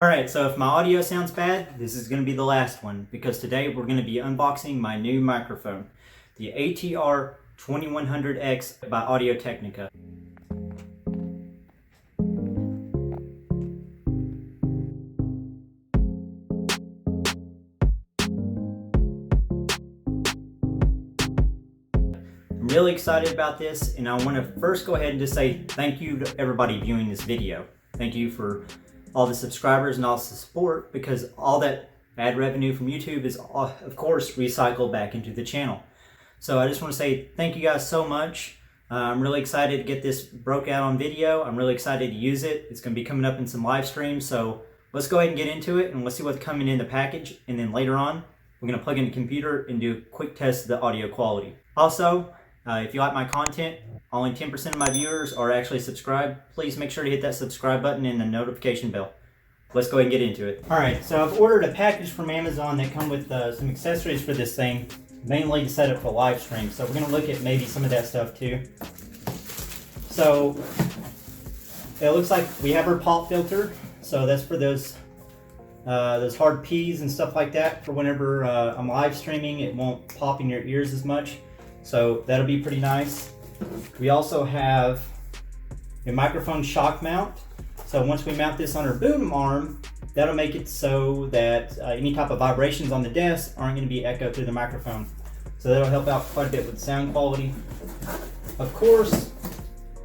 Alright, so if my audio sounds bad, this is going to be the last one, because today we're going to be unboxing my new microphone, the ART2100x by Audio-Technica. I'm really excited about this, and I want to first go ahead and just say thank you to everybody viewing this video. Thank you for all the subscribers and all the support, because all that ad revenue from YouTube is, of course, recycled back into the channel. So I just want to say thank you guys so much. I'm really excited to get this broke out on video. I'm really excited to use it. It's going to be coming up in some live streams, so let's go ahead and get into it and let's see what's coming in the package. And then later on, we're going to plug in the computer and do a quick test of the audio quality. Also, if you like my content, only 10% of my viewers are actually subscribed. Please make sure to hit that subscribe button and the notification bell. Let's go ahead and get into it. Alright, so I've ordered a package from Amazon that come with some accessories for this thing, mainly to set up for live stream. So we're going to look at maybe some of that stuff too. So it looks like we have our pop filter. So that's for those hard P's and stuff like that. For whenever I'm live streaming, it won't pop in your ears as much. So that'll be pretty nice. We also have a microphone shock mount. So once we mount this on our boom arm, that'll make it so that any type of vibrations on the desk aren't going to be echoed through the microphone. So that'll help out quite a bit with sound quality. Of course,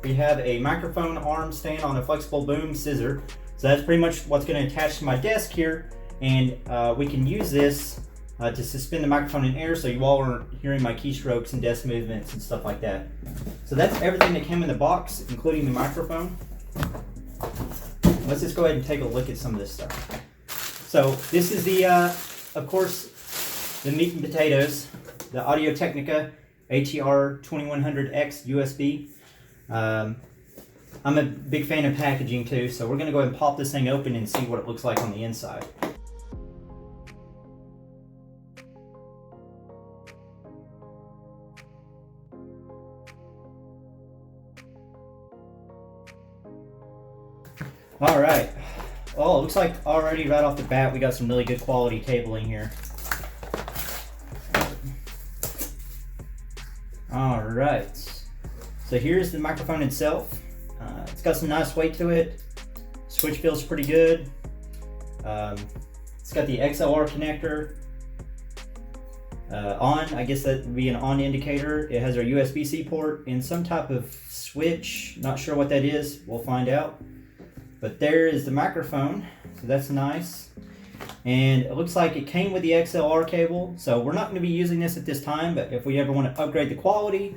we have a microphone arm stand on a flexible boom scissor. So that's pretty much what's going to attach to my desk here. And we can use this to suspend the microphone in air so you all aren't hearing my keystrokes and desk movements and stuff like that. So that's everything that came in the box, including the microphone. Let's just go ahead and take a look at some of this stuff. So this is the, of course, the meat and potatoes, the Audio-Technica ATR2100X USB. I'm a big fan of packaging too, so we're going to go ahead and pop this thing open and see what it looks like on the inside. All right. Oh, it looks like already right off the bat we got some really good quality cabling here. All right. So here's the microphone itself. It's got some nice weight to it. Switch feels pretty good. It's got the XLR connector on. I guess that would be an on indicator. It has our USB-C port and some type of switch. Not sure what that is. We'll find out. But there is the microphone, so that's nice. And it looks like it came with the XLR cable, so we're not going to be using this at this time, but if we ever want to upgrade the quality,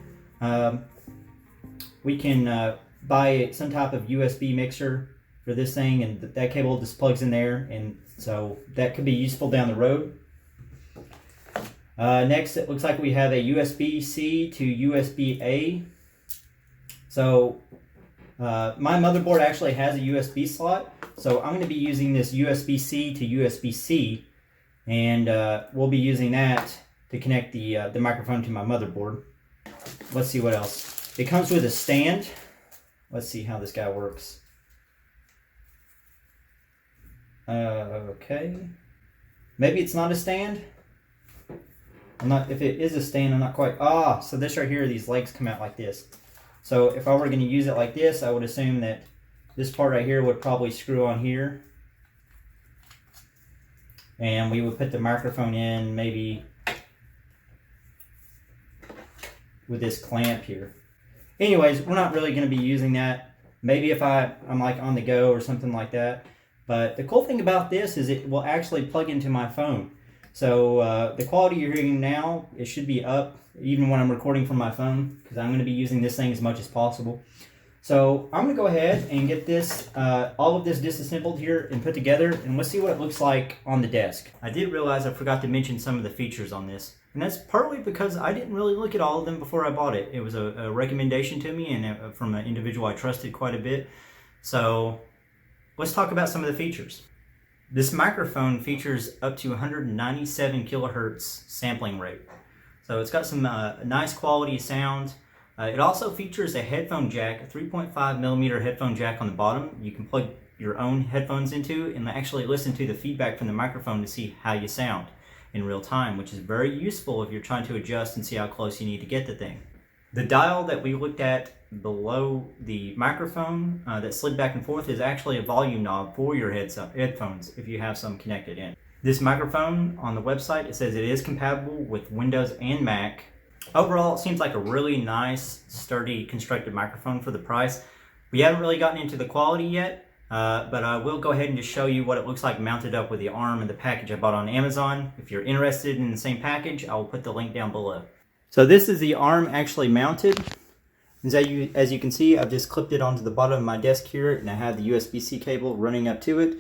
we can buy some type of USB mixer for this thing, and that cable just plugs in there, and so that could be useful down the road. Next, it looks like we have a USB-C to USB-A. So my motherboard actually has a USB slot, so I'm going to be using this USB-C to USB-C, and we'll be using that to connect the microphone to my motherboard. Let's see what else. It comes with a stand. Let's see how this guy works. Okay. Maybe it's not a stand. If it is a stand, I'm not quite. So this right here, these legs come out like this. So if I were going to use it like this, I would assume that this part right here would probably screw on here. And we would put the microphone in maybe with this clamp here. Anyways, we're not really going to be using that. Maybe if I'm like on the go or something like that. But the cool thing about this is it will actually plug into my phone. So the quality you're hearing now, it should be up even when I'm recording from my phone, because I'm going to be using this thing as much as possible. So I'm going to go ahead and get this, all of this disassembled here and put together, and let's see what it looks like on the desk. I did realize I forgot to mention some of the features on this, and that's partly because I didn't really look at all of them before I bought it. It was a recommendation to me, and from an individual I trusted quite a bit. So let's talk about some of the features. This microphone features up to 197 kilohertz sampling rate. So it's got some nice quality sound. It also features a headphone jack, a 3.5 millimeter headphone jack on the bottom. You can plug your own headphones into and actually listen to the feedback from the microphone to see how you sound in real time, which is very useful if you're trying to adjust and see how close you need to get the thing. The dial that we looked at below the microphone that slid back and forth is actually a volume knob for your headphones if you have some connected in. This microphone on the website, it says it is compatible with Windows and Mac. Overall, it seems like a really nice, sturdy, constructed microphone for the price. We haven't really gotten into the quality yet, but I will go ahead and just show you what it looks like mounted up with the arm and the package I bought on Amazon. If you're interested in the same package, I will put the link down below. So this is the arm actually mounted. As you can see, I've just clipped it onto the bottom of my desk here, and I have the USB-C cable running up to it.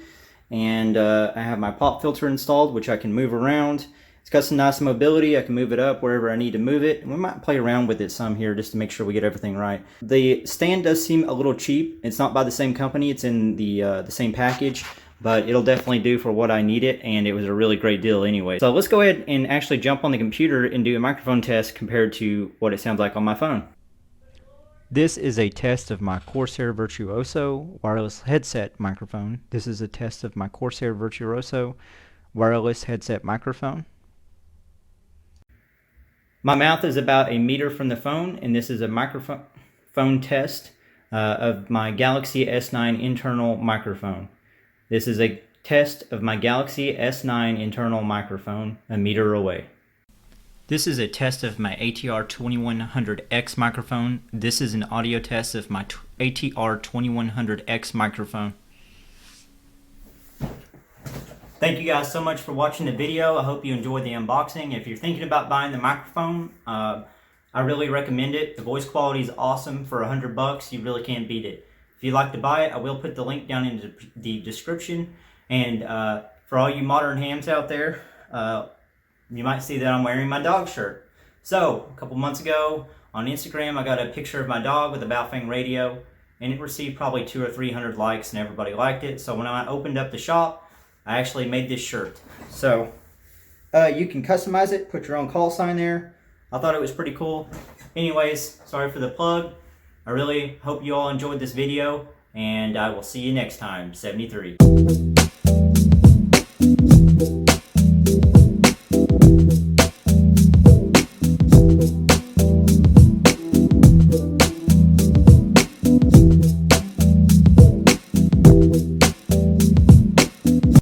And I have my pop filter installed, which I can move around. It's got some nice mobility. I can move it up wherever I need to move it. And we might play around with it some here just to make sure we get everything right. The stand does seem a little cheap. It's not by the same company. It's in the same package. But it'll definitely do for what I need it, and it was a really great deal anyway. So let's go ahead and actually jump on the computer and do a microphone test compared to what it sounds like on my phone. This is a test of my Corsair Virtuoso wireless headset microphone. This is a test of my Corsair Virtuoso wireless headset microphone. My mouth is about a meter from the phone, and this is a microphone test of my Galaxy S9 internal microphone. This is a test of my Galaxy S9 internal microphone a meter away. This is a test of my ART2100x microphone. This is an audio test of my ART2100x microphone. Thank you guys so much for watching the video. I hope you enjoyed the unboxing. If you're thinking about buying the microphone, I really recommend it. The voice quality is awesome. For $100, you really can't beat it. If you'd like to buy it, I will put the link down in the description. And for all you modern hams out there, you might see that I'm wearing my dog shirt. So, a couple months ago on Instagram, I got a picture of my dog with a Baofeng radio, and it received probably 200 or 300 likes, and everybody liked it. So when I opened up the shop, I actually made this shirt. So, you can customize it, put your own call sign there. I thought it was pretty cool. Anyways, sorry for the plug. I really hope you all enjoyed this video, and I will see you next time. 73.